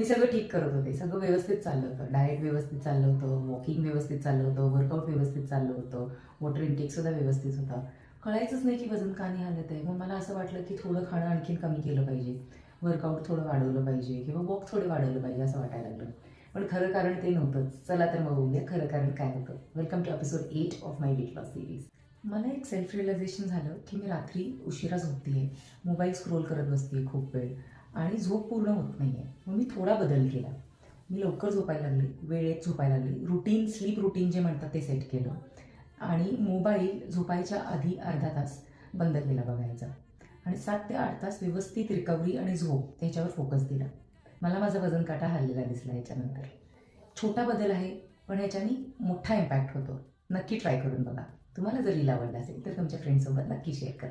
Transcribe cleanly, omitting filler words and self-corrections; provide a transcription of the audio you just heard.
मी सगळं ठीक करत होते, सगळं व्यवस्थित चाललं होतं. डाएट व्यवस्थित चाललं होतं, वॉकिंग व्यवस्थित चाललं होतं, वर्कआउट व्यवस्थित चाललं होतं, वॉटर इनटेकसुद्धा व्यवस्थित होता. कळायचंच नाही की वजन का नाही हलत आहे. मग मला असं वाटलं की थोडं खाणं आणखीन कमी केलं पाहिजे, वर्कआउट थोडं वाढवलं पाहिजे किंवा वॉक थोडे वाढवलं पाहिजे असं वाटायला लागलं. पण खरं कारण ते नव्हतंच. चला तर मग बघूया खरं कारण काय होतं. Welcome to episode 8 of my weight loss series. मला एक सेल्फ रिअलायझेशन झालं की मी रात्री उशिरा झोपते, मोबाईल स्क्रोल करत बसते खूप वेळ आणि झोप पूर्ण होत नाही आहे. मग मी थोडा बदल केला. मी लवकर झोपायला लागले, वेळेत झोपायला लागले, रुटीन स्लीप रुटीन जे म्हणतात ते सेट केलं आणि मोबाईल झोपायच्या आधी अर्धा तास बंद केला बघायचा आणि 7 ते 8 तास व्यवस्थित रिकव्हरी आणि झोप त्याच्यावर फोकस दिला. मला माझा वजन काटा हललेला दिसला याच्यानंतर. छोटा बदल आहे पण ह्याच्याने मोठा इम्पॅक्ट होतो. नक्की ट्राय करून बघा. तुम्हाला जर रील आवडला असेल तर तुमच्या फ्रेंड्ससोबत नक्की शेअर करा.